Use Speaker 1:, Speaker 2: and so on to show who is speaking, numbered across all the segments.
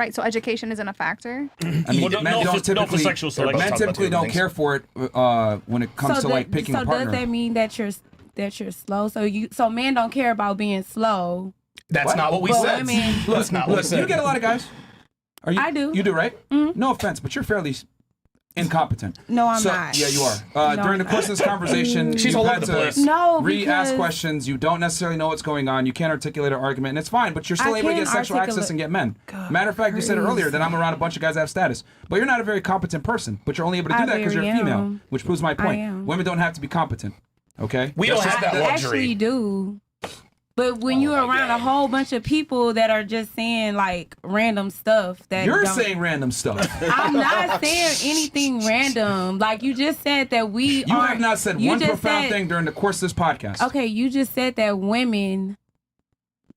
Speaker 1: Right, so education isn't a factor?
Speaker 2: I mean, men don't typically,
Speaker 3: not for sexual selection.
Speaker 2: men typically don't care for it when it comes to like picking a partner.
Speaker 4: So does that mean that you're slow? So men don't care about being slow.
Speaker 3: That's not what we said. That's not what we said.
Speaker 2: You get a lot of guys.
Speaker 4: I do.
Speaker 2: You do, right? No offense, but you're fairly incompetent.
Speaker 4: No, I'm not.
Speaker 2: Yeah, you are. During the course of this conversation,
Speaker 3: she's all over the place.
Speaker 2: Re-ask questions. You don't necessarily know what's going on. You can't articulate an argument, and it's fine. But you're still able to get sexual access and get men. Matter of fact, you said earlier that I'm around a bunch of guys that have status, but you're not a very competent person. But you're only able to do that because you're a female, which proves my point. Women don't have to be competent. Okay.
Speaker 3: We don't have that luxury.
Speaker 4: Actually, do. But when you're around a whole bunch of people that are just saying like random stuff that
Speaker 2: you're saying random stuff.
Speaker 4: I'm not saying anything random. Like you just said that we
Speaker 2: You have not said one profound thing during the course of this podcast.
Speaker 4: Okay, you just said that women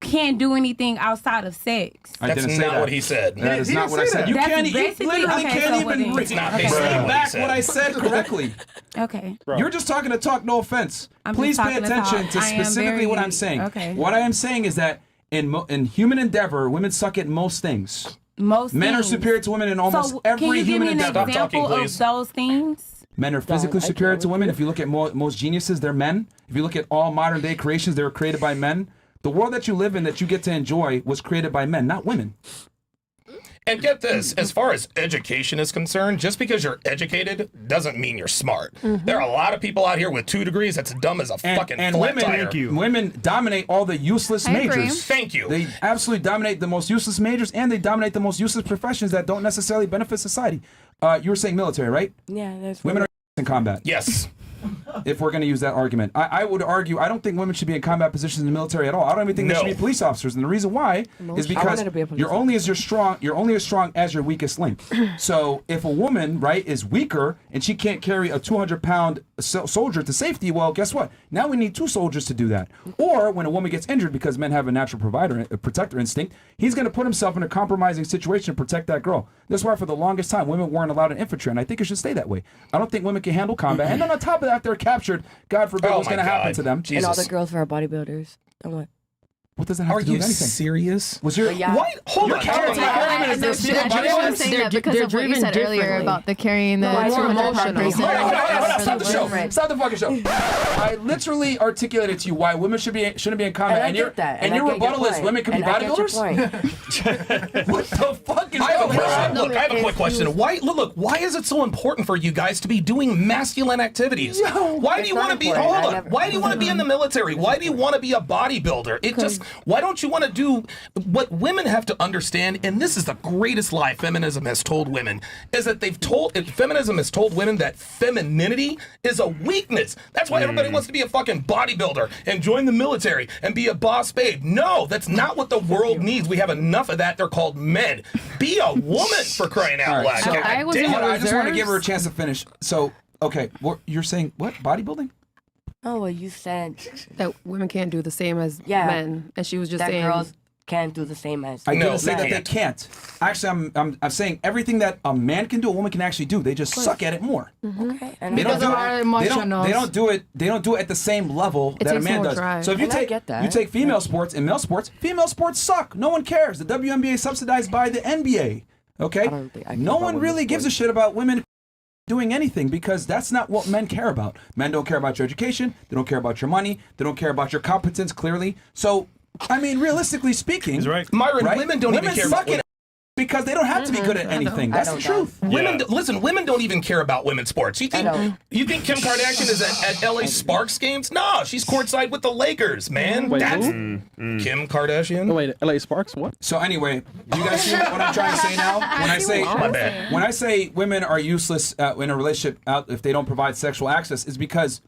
Speaker 4: can't do anything outside of sex.
Speaker 3: That's not what he said.
Speaker 2: That is not what I said. You literally can't even bring back what I said correctly.
Speaker 4: Okay.
Speaker 2: You're just talking to talk, no offense. Please pay attention to specifically what I'm saying.
Speaker 4: Okay.
Speaker 2: What I am saying is that in human endeavor, women suck at most things. Men are superior to women in almost every human endeavor.
Speaker 4: Can you give me an example of those things?
Speaker 2: Men are physically superior to women. If you look at most geniuses, they're men. If you look at all modern day creations, they were created by men. The world that you live in that you get to enjoy was created by men, not women.
Speaker 3: And get this, as far as education is concerned, just because you're educated doesn't mean you're smart. There are a lot of people out here with 2 degrees that's dumb as a fucking flat tire.
Speaker 2: Women dominate all the useless majors.
Speaker 3: Thank you.
Speaker 2: They absolutely dominate the most useless majors, and they dominate the most useless professions that don't necessarily benefit society. You were saying military, right?
Speaker 5: Yeah, there's
Speaker 2: women are in combat.
Speaker 3: Yes.
Speaker 2: If we're going to use that argument, I would argue I don't think women should be in combat positions in the military at all. I don't even think they should be police officers, and the reason why is because you're only as strong as your weakest link. So if a woman, right, is weaker and she can't carry a 200-pound soldier to safety, well, guess what? Now we need 2 soldiers to do that. Or when a woman gets injured, because men have a natural protector instinct, he's going to put himself in a compromising situation to protect that girl. That's why for the longest time women weren't allowed in infantry, and I think it should stay that way. I don't think women can handle combat, and then on top of that, they're captured. God forbid what's going to happen to them.
Speaker 5: Jesus. And all the girls are bodybuilders.
Speaker 2: What does that have to do with anything?
Speaker 3: Are you serious?
Speaker 2: Was your
Speaker 3: what? Hold on.
Speaker 1: I was saying that because of what you said earlier about the carrying the emotional.
Speaker 2: Stop the show. Stop the fucking show. I literally articulated to you why women shouldn't be in combat, and your rebuttal is women can be bodybuilders. What the fuck is
Speaker 3: I have a quick question. Why is it so important for you guys to be doing masculine activities? Why do you want to be? Hold on. Why do you want to be in the military? Why do you want to be a bodybuilder? It just. Why don't you want to do what women have to understand? And this is the greatest lie feminism has told women, is that feminism has told women that femininity is a weakness. That's why everybody wants to be a fucking bodybuilder and join the military and be a boss babe. No, that's not what the world needs. We have enough of that. They're called men. Be a woman, for crying out loud.
Speaker 2: So I just want to give her a chance to finish. So, okay, you're saying what? Bodybuilding?
Speaker 5: Oh, well, you said
Speaker 6: that women can't do the same as men, and she was just saying
Speaker 5: girls can't do the same as.
Speaker 2: I didn't say that they can't. Actually, I'm saying everything that a man can do, a woman can actually do. They just suck at it more.
Speaker 5: Okay.
Speaker 2: They don't do it at the same level that a man does.
Speaker 6: Drive.
Speaker 2: So if you take female sports and male sports suck. No one cares. The WNBA is subsidized by the NBA. Okay. No one really gives a shit about women doing anything, because that's not what men care about. Men don't care about your education. They don't care about your money. They don't care about your competence, clearly. So, I mean, realistically speaking,
Speaker 3: Myron, women don't even care about women.
Speaker 2: Because they don't have to be good at anything. That's the truth.
Speaker 3: Women don't even care about women's sports. You think Kim Kardashian is at LA Sparks games? No, she's courtside with the Lakers, man. That's Kim Kardashian.
Speaker 7: Oh, wait, LA Sparks? What?
Speaker 2: So anyway, do you guys see what I'm trying to say now? When I say women are useless in a relationship if they don't provide sexual access, is because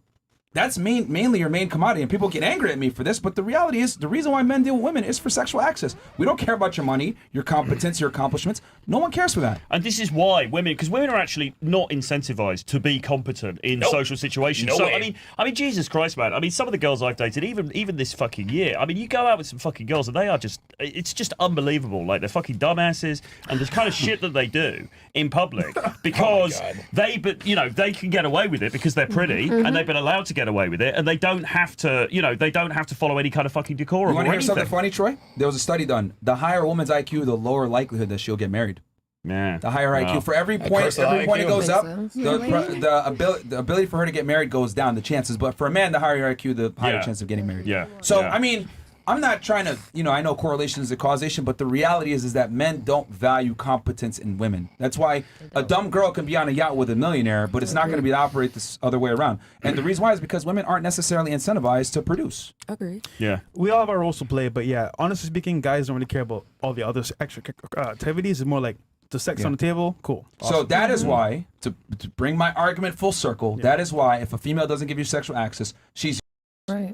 Speaker 2: that's mainly your main commodity, and people get angry at me for this, but the reality is the reason why men deal with women is for sexual access. We don't care about your money, your competence, your accomplishments. No one cares for that.
Speaker 8: And this is why because women are actually not incentivized to be competent in social situations. I mean, Jesus Christ, man. I mean, some of the girls I've dated, even this fucking year, I mean, you go out with some fucking girls and they are it's just unbelievable. Like, they're fucking dumbasses, and the kind of shit that they do in public because they can get away with it because they're pretty and they've been allowed to get away with it, and they don't have to, they don't have to follow any kind of fucking decorum.
Speaker 2: You want
Speaker 8: to
Speaker 2: hear something funny, Troy? There was a study done. The higher a woman's IQ, the lower likelihood that she'll get married.
Speaker 8: Yeah.
Speaker 2: The higher IQ. For every point it goes up, the ability for her to get married goes down, the chances. But for a man, the higher your IQ, the higher chance of getting married.
Speaker 8: Yeah.
Speaker 2: So, I mean, I'm not trying to, I know correlation is a causation, but the reality is that men don't value competence in women. That's why a dumb girl can be on a yacht with a millionaire, but it's not going to be to operate this other way around. And the reason why is because women aren't necessarily incentivized to produce.
Speaker 5: Agreed.
Speaker 8: Yeah.
Speaker 7: We all have our roles to play, but yeah, honestly speaking, guys don't really care about all the other extra activities. It's more like the sex on the table, cool. Awesome.
Speaker 2: So that is why, to bring my argument full circle, that is why if a female doesn't give you sexual access, she's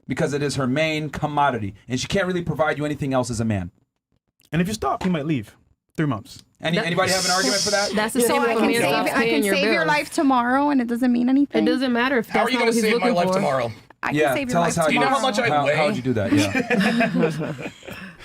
Speaker 2: because it is her main commodity, and she can't really provide you anything else as a man.
Speaker 7: And if you stop, he might leave. 3 months.
Speaker 2: Anybody have an argument for that?
Speaker 6: That's the
Speaker 1: So
Speaker 6: same
Speaker 1: I can save your life tomorrow, and it doesn't mean anything.
Speaker 6: It doesn't matter if that's
Speaker 3: How are you
Speaker 6: going to
Speaker 3: save my life tomorrow?
Speaker 1: I can save your life tomorrow.
Speaker 3: Do you know how much I weigh?
Speaker 2: How would you do that?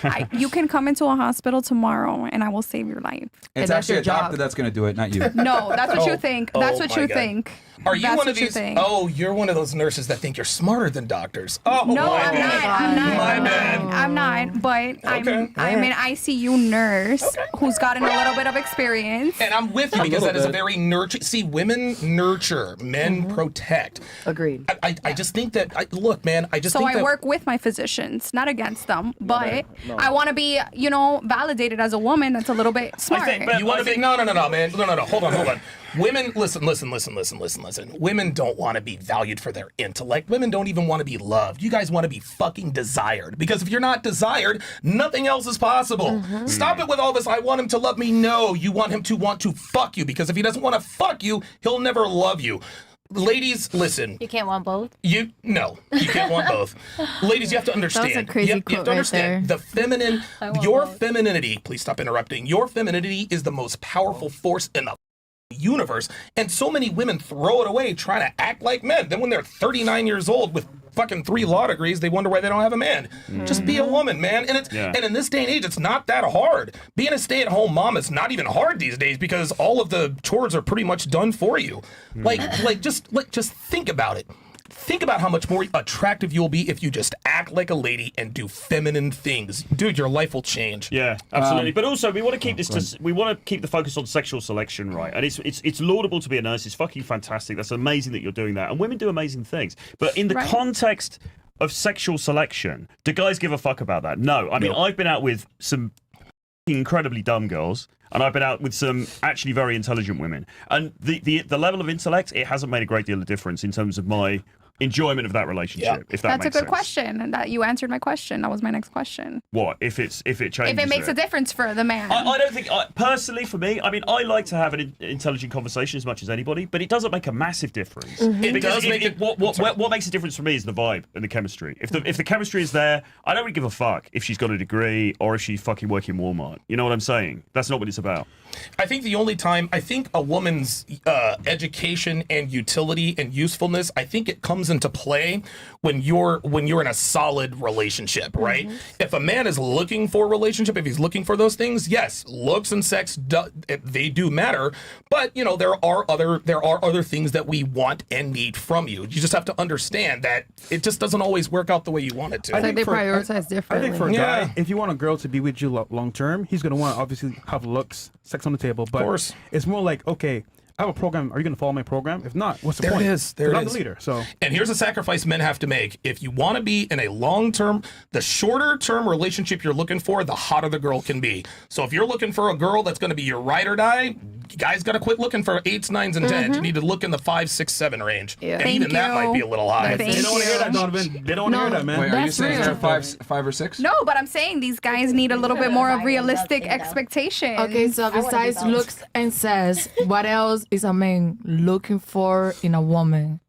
Speaker 2: Yeah.
Speaker 1: You can come into a hospital tomorrow, and I will save your life.
Speaker 2: It's actually a doctor that's going to do it, not you.
Speaker 1: No, that's what you think. That's what you think.
Speaker 3: Are you
Speaker 1: That's
Speaker 3: one of
Speaker 1: what you
Speaker 3: these?
Speaker 1: think.
Speaker 3: Oh, you're one of those nurses that think you're smarter than doctors. Oh,
Speaker 1: No,
Speaker 3: my
Speaker 1: I'm
Speaker 3: bad.
Speaker 1: not. I'm not.
Speaker 3: My bad.
Speaker 1: I'm not. But I'm an ICU nurse who's gotten a little bit of experience.
Speaker 3: And I'm with you because that is a very nurture. See, women nurture, men protect.
Speaker 5: Agreed.
Speaker 3: I just think that. Look, man. I just
Speaker 1: So
Speaker 3: think
Speaker 1: I
Speaker 3: that
Speaker 1: work with my physicians, not against them. But I want to be, validated as a woman that's a little bit smart.
Speaker 3: you want to be no, man. No. Hold on. Women, listen. Women don't want to be valued for their intellect. Women don't even want to be loved. You guys want to be fucking desired. Because if you're not desired, nothing else is possible. Stop it with all this, I want him to love me. No, you want him to want to fuck you. Because if he doesn't want to fuck you, he'll never love you. Ladies, listen.
Speaker 9: You can't want both?
Speaker 3: You can't want both. Ladies, you have to understand.
Speaker 1: That was a crazy
Speaker 3: you have
Speaker 1: quote
Speaker 3: to understand
Speaker 1: right
Speaker 3: your femininity, please stop interrupting. Your femininity is the most powerful force in the universe, and so many women throw it away trying to act like men. Then when they're 39 years old with fucking 3 law degrees, they wonder why they don't have a man. Just be a woman, man. And and in this day and age, it's not that hard. Being a stay-at-home mom is not even hard these days because all of the chores are pretty much done for you. Just think about it. Think about how much more attractive you'll be if you just act like a lady and do feminine things. Dude, your life will change.
Speaker 8: Yeah, absolutely. But also, we want to keep we want to keep the focus on sexual selection, right? And it's laudable to be a nurse. It's fucking fantastic. That's amazing that you're doing that. And women do amazing things. But in the context of sexual selection, do guys give a fuck about that? No. I mean, I've been out with some incredibly dumb girls, and I've been out with some actually very intelligent women. And the level of intellect, it hasn't made a great deal of difference in terms of my enjoyment of that relationship. If that
Speaker 1: That's a good question, and that you answered my question. That was my next question.
Speaker 8: What if it changes?
Speaker 1: If it makes a difference for the man.
Speaker 8: I don't think personally for me. I mean, I like to have an intelligent conversation as much as anybody, but it doesn't make a massive difference.
Speaker 3: It does make it.
Speaker 8: What makes a difference for me is the vibe and the chemistry. If the chemistry is there, I don't really give a fuck if she's got a degree or if she's fucking working Walmart. You know what I'm saying? That's not what it's about.
Speaker 3: I think the only time a woman's education and utility and usefulness, I think it comes into play when you're in a solid relationship, right? If a man is looking for a relationship, if he's looking for those things, yes, looks and sex they do matter, but there are other things that we want and need from you. You just have to understand that it just doesn't always work out the way you want it to.
Speaker 6: I think they prioritize differently.
Speaker 7: I think for a guy, if you want a girl to be with you long term, he's gonna want to obviously have looks, sex on the table, but it's more like, okay, I have a program. Are you going to follow my program? If not, what's the point?
Speaker 3: There it is. There it
Speaker 7: I'm
Speaker 3: is.
Speaker 7: the leader. So,
Speaker 3: and here's a sacrifice men have to make. If you want to be in a long-term, the shorter-term relationship you're looking for, the hotter the girl can be. So if you're looking for a girl that's going to be your ride or die, you guys got to quit looking for 8s, 9s, and 10s. You need to look in the 5, 6, 7 range. Yeah. And even that might be a little high.
Speaker 7: They don't want to hear that, Donovan. They don't want to hear that, man.
Speaker 2: Wait, are you saying they're 5 or 6?
Speaker 1: No, but I'm saying these guys need a little bit more of realistic expectations.
Speaker 9: Okay, so besides looks and says, what else is a man looking for in a woman?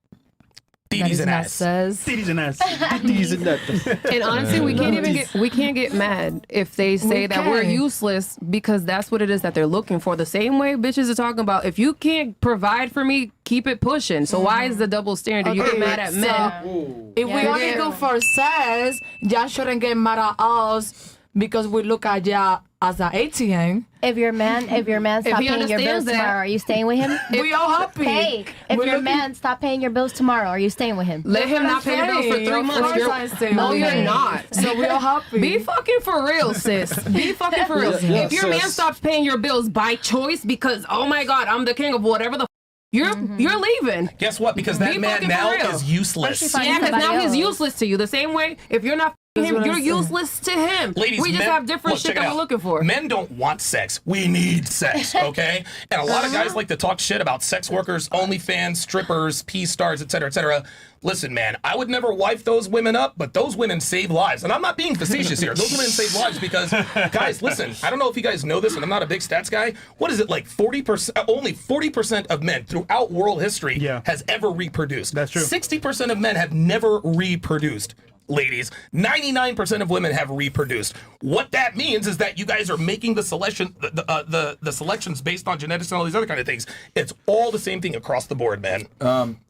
Speaker 3: Titties and ass.
Speaker 7: Titties and ass. Titties and that.
Speaker 6: And honestly, we can't get mad if they say that we're useless, because that's what it is that they're looking for. The same way bitches are talking about, if you can't provide for me, keep it pushing. So why is the double standard? You get mad at men.
Speaker 9: If we only go for sex, y'all shouldn't get mad at us because we look at ya as an ATM.
Speaker 10: If your man stop paying your bills tomorrow, are you staying with him?
Speaker 9: We all happy.
Speaker 10: Hey, if your man stop paying your bills tomorrow, are you staying with him?
Speaker 6: Let him not pay your bills for 3 months. No, you're not.
Speaker 9: So we all happy.
Speaker 6: Be fucking for real, sis. Be fucking for real. If your man stops paying your bills by choice because, oh my God, I'm the king of whatever the you're leaving.
Speaker 3: Guess what? Because that man now is useless.
Speaker 6: Yeah, because now he's useless to you. The same way, if you're not him, you're useless to him.
Speaker 3: Ladies,
Speaker 6: we just have different shit that we're looking for.
Speaker 3: Men don't want sex. We need sex, okay? And a lot of guys like to talk shit about sex workers, OnlyFans, strippers, P-stars, et cetera, et cetera. Listen, man, I would never wife those women up, but those women save lives. And I'm not being facetious here. Those women save lives because, guys, listen, I don't know if you guys know this, and I'm not a big stats guy. What is it, like 40%, only 40% of men throughout world history has ever reproduced.
Speaker 7: That's true.
Speaker 3: 60% of men have never reproduced. Ladies, 99% of women have reproduced. What that means is that you guys are making the selection, the selections based on genetics and all these other kind of things. It's all the same thing across the board, man.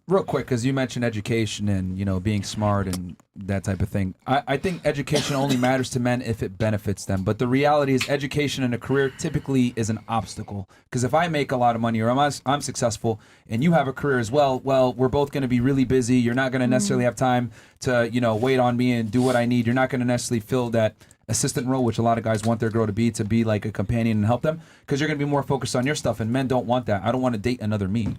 Speaker 2: Real quick, because you mentioned education and being smart and that type of thing. I think education only matters to men if it benefits them. But the reality is, education and a career typically is an obstacle. Because if I make a lot of money or I'm successful and you have a career as well, we're both going to be really busy. You're not going to necessarily have time to wait on me and do what I need. You're not going to necessarily fill that assistant role, which a lot of guys want their girl to be like a companion and help them, because you're going to be more focused on your stuff, and men don't want that. I don't want to date another me.